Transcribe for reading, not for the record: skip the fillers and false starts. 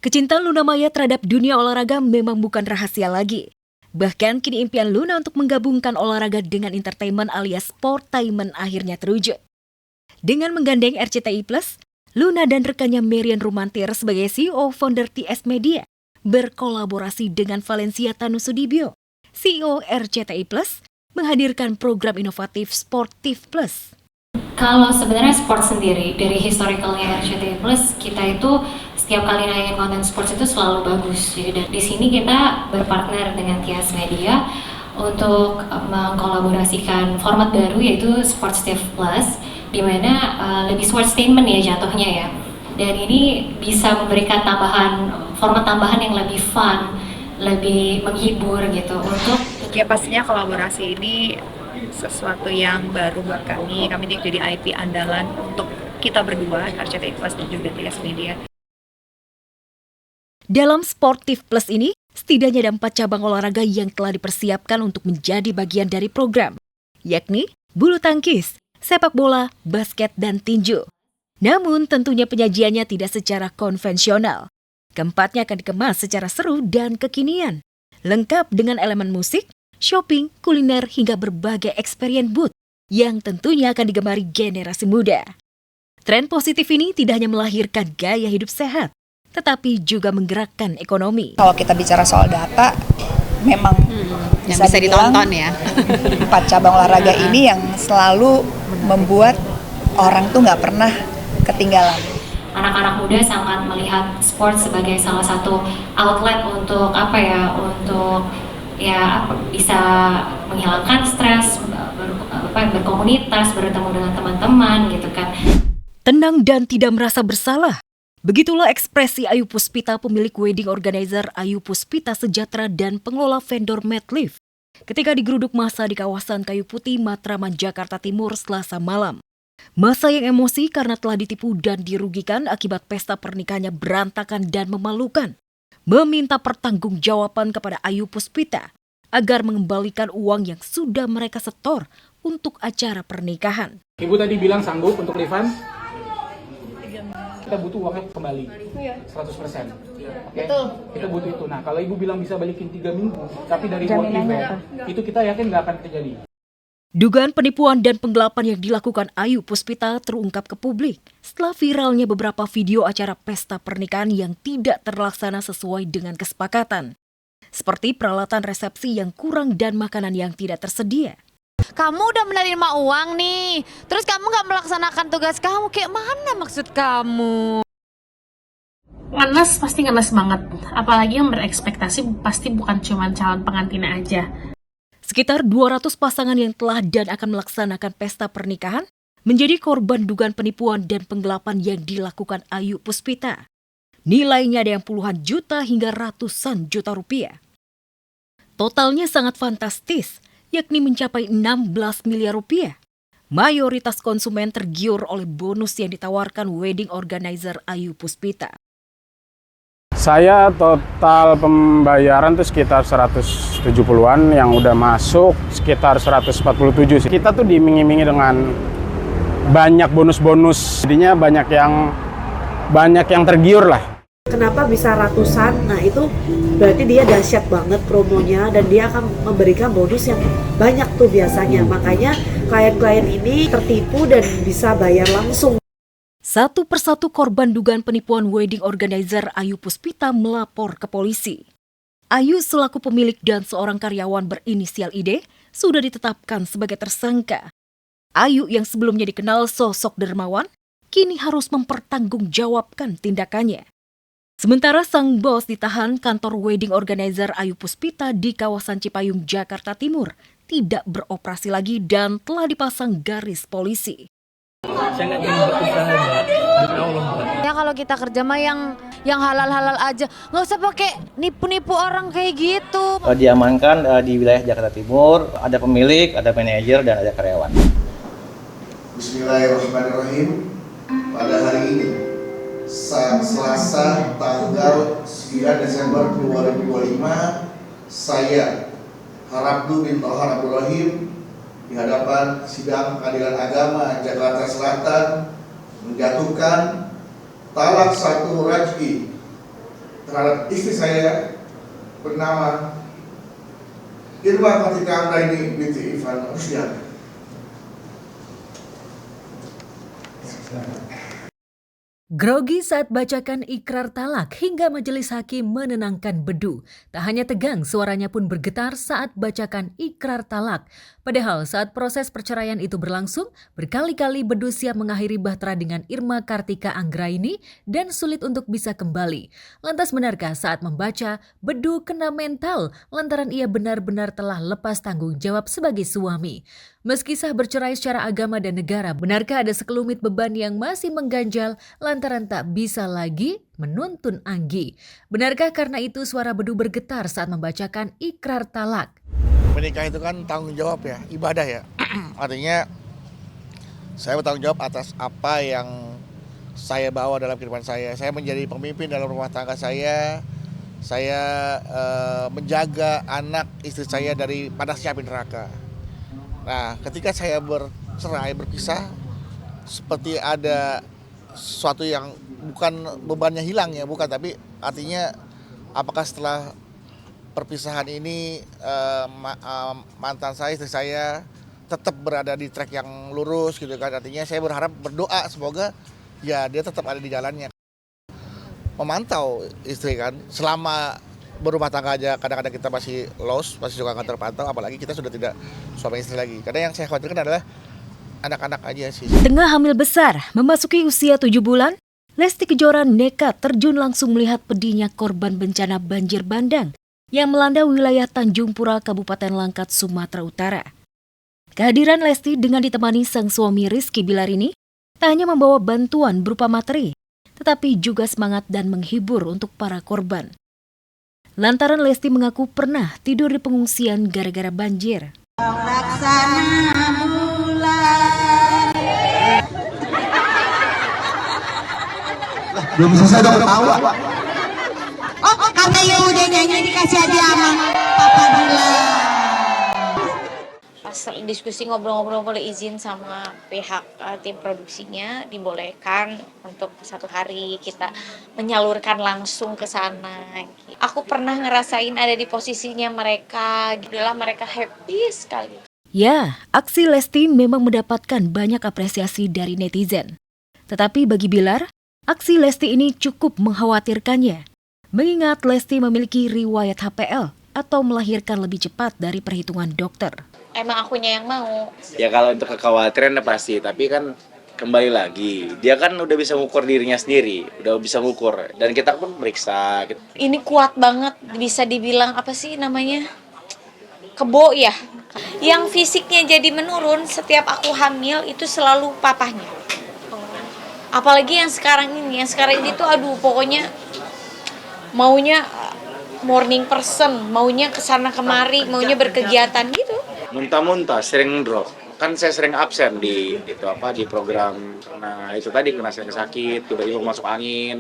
Kecintaan Luna Maya terhadap dunia olahraga memang bukan rahasia lagi. Bahkan kini impian Luna untuk menggabungkan olahraga dengan entertainment alias sportainment akhirnya terwujud. Dengan menggandeng RCTI Plus, Luna dan rekannya Marian Rumantir sebagai CEO founder TS Media berkolaborasi dengan Valencia Tanusudibio, CEO RCTI Plus, menghadirkan program inovatif Sportif Plus. Kalau sebenarnya sport sendiri, dari historicalnya RCTI Plus, kita itu setiap kali nayangin konten sports itu selalu bagus. Jadi di sini kita berpartner dengan TS Media untuk mengkolaborasikan format baru yaitu Sportif Plus, di mana lebih sportainment ya jatuhnya ya. Dan ini bisa memberikan format tambahan yang lebih fun, lebih menghibur gitu untuk ya pastinya kolaborasi ini sesuatu yang baru buat kami jadi IP andalan untuk kita berdua, RCTI Plus dan juga TS Media. Dalam Sportif Plus ini, setidaknya ada 4 cabang olahraga yang telah dipersiapkan untuk menjadi bagian dari program, yakni bulu tangkis, sepak bola, basket, dan tinju. Namun tentunya penyajiannya tidak secara konvensional. Keempatnya akan dikemas secara seru dan kekinian, lengkap dengan elemen musik, shopping, kuliner, hingga berbagai experience booth yang tentunya akan digemari generasi muda. Tren positif ini tidak hanya melahirkan gaya hidup sehat, tetapi juga menggerakkan ekonomi. Kalau kita bicara soal data, memang yang bisa ditonton ya. 4 cabang olahraga ini yang selalu membuat orang tuh nggak pernah ketinggalan. Anak-anak muda sangat melihat sport sebagai salah satu outlet untuk bisa menghilangkan stres, berkomunitas, bertemu dengan teman-teman gitu kan. Tenang dan tidak merasa bersalah. Begitulah ekspresi Ayu Puspita, pemilik wedding organizer Ayu Puspita Sejahtera dan pengelola vendor Medlift, ketika digeruduk massa di kawasan Kayu Putih, Matraman, Jakarta Timur, Selasa malam. Massa yang emosi karena telah ditipu dan dirugikan akibat pesta pernikahannya berantakan dan memalukan, meminta pertanggungjawaban kepada Ayu Puspita agar mengembalikan uang yang sudah mereka setor untuk acara pernikahan. Ibu tadi bilang sanggup untuk refund? Kita butuh uangnya kembali, 100%. Okay? Kita butuh itu. Nah, kalau ibu bilang bisa balikin 3 minggu, tapi dari work event, itu kita yakin nggak akan terjadi. Dugaan penipuan dan penggelapan yang dilakukan Ayu Puspita terungkap ke publik setelah viralnya beberapa video acara pesta pernikahan yang tidak terlaksana sesuai dengan kesepakatan, seperti peralatan resepsi yang kurang dan makanan yang tidak tersedia. Kamu udah menerima uang nih, terus kamu gak melaksanakan tugas kamu, kayak mana maksud kamu? Ngenes, pasti ngenes banget. Apalagi yang berekspektasi pasti bukan cuma calon pengantin aja. Sekitar 200 pasangan yang telah dan akan melaksanakan pesta pernikahan menjadi korban dugaan penipuan dan penggelapan yang dilakukan Ayu Puspita. Nilainya ada yang puluhan juta hingga ratusan juta rupiah. Totalnya sangat fantastis, yakni mencapai 16 miliar rupiah. Mayoritas konsumen tergiur oleh bonus yang ditawarkan wedding organizer Ayu Puspita. Saya total pembayaran tuh sekitar 170-an, yang udah masuk sekitar 147 sih. Kita tuh diiming-imingi dengan banyak bonus-bonus, jadinya banyak yang tergiur lah. Kenapa bisa ratusan? Nah itu berarti dia dahsyat banget promonya dan dia akan memberikan bonus yang banyak tuh biasanya. Makanya klien-klien ini tertipu dan bisa bayar langsung. Satu persatu korban dugaan penipuan wedding organizer Ayu Puspita melapor ke polisi. Ayu selaku pemilik dan seorang karyawan berinisial ID sudah ditetapkan sebagai tersangka. Ayu yang sebelumnya dikenal sosok dermawan, kini harus mempertanggungjawabkan tindakannya. Sementara sang bos ditahan, kantor wedding organizer Ayu Puspita di kawasan Cipayung, Jakarta Timur tidak beroperasi lagi dan telah dipasang garis polisi. Saya nggak ingin berusaha, Mbak. Demi Allah, Mbak. Ya kalau kita kerja mah yang halal-halal aja, nggak usah pakai nipu-nipu orang kayak gitu. Diamankan di wilayah Jakarta Timur, ada pemilik, ada manajer, dan ada karyawan. Bismillahirrahmanirrahim. Pada hari ini, Selasa tanggal 9 Desember 2025, saya Harabdu bin Tohar Abdurrahim di hadapan Sidang Pengadilan Agama Jakarta Selatan menjatuhkan talak 1 raj'i terhadap istri saya bernama Irma Fatika Amraini binti Ivan Rusdiana. Grogi saat bacakan ikrar talak hingga majelis hakim menenangkan Bedu. Tak hanya tegang, suaranya pun bergetar saat bacakan ikrar talak. Padahal saat proses perceraian itu berlangsung, berkali-kali Bedu siap mengakhiri bahtera dengan Irma Kartika Anggraini dan sulit untuk bisa kembali. Lantas benarkah saat membaca, Bedu kena mental lantaran ia benar-benar telah lepas tanggung jawab sebagai suami? Meski sah bercerai secara agama dan negara, benarkah ada sekelumit beban yang masih mengganjal lantaran tak bisa lagi menuntun Anggi? Benarkah karena itu suara Bedu bergetar saat membacakan ikrar talak? Menikah itu kan tanggung jawab ya, ibadah ya. Artinya saya bertanggung jawab atas apa yang saya bawa dalam kehidupan saya. Saya menjadi pemimpin dalam rumah tangga saya. Saya menjaga anak istri saya dari panasnya api neraka. Nah, ketika saya bercerai, berpisah, seperti ada sesuatu yang bukan bebannya hilang ya, bukan, tapi artinya apakah setelah perpisahan ini mantan saya, istri saya tetap berada di track yang lurus gitu kan. Artinya saya berharap, berdoa semoga ya dia tetap ada di jalannya. Memantau istri kan, selama berumah tangga aja kadang-kadang kita masih lost, masih suka nggak terpantau, apalagi kita sudah tidak suami istri lagi. Karena yang saya khawatirkan adalah anak-anak aja sih. Tengah hamil besar, memasuki usia 7 bulan, Lesti Kejora nekat terjun langsung melihat pedihnya korban bencana banjir bandang yang melanda wilayah Tanjung Pura, Kabupaten Langkat, Sumatera Utara. Kehadiran Lesti dengan ditemani sang suami Rizky Bilar ini tak hanya membawa bantuan berupa materi, tetapi juga semangat dan menghibur untuk para korban. Lantaran Lesti mengaku pernah tidur di pengungsian gara-gara banjir. Belum selesai udah ketawa. Oh, karena ibu udah nyanyi dikasih aja sama Papa Dila. Pas diskusi ngobrol-ngobrol boleh izin sama pihak tim produksinya, dibolehkan untuk 1 hari kita menyalurkan langsung ke sana. Aku pernah ngerasain ada di posisinya mereka, gitulah, mereka happy sekali. Ya, aksi Lesti memang mendapatkan banyak apresiasi dari netizen. Tetapi bagi Bilar, aksi Lesti ini cukup mengkhawatirkannya. Mengingat Lesti memiliki riwayat HPL atau melahirkan lebih cepat dari perhitungan dokter. Emang akunya yang mau. Ya kalau untuk kekhawatiran pasti, tapi kan kembali lagi, dia kan udah bisa ngukur dirinya sendiri, udah bisa ngukur, dan kita pun periksa. Ini kuat banget, bisa dibilang apa sih namanya? Kebo ya. Yang fisiknya jadi menurun setiap aku hamil itu selalu papahnya. Apalagi yang sekarang ini tuh aduh pokoknya maunya morning person, maunya kesana kemari, maunya berkegiatan gitu. Muntah-muntah, sering drop. Kan saya sering absen di program. Nah itu tadi kena sakit, tiba-tiba masuk angin.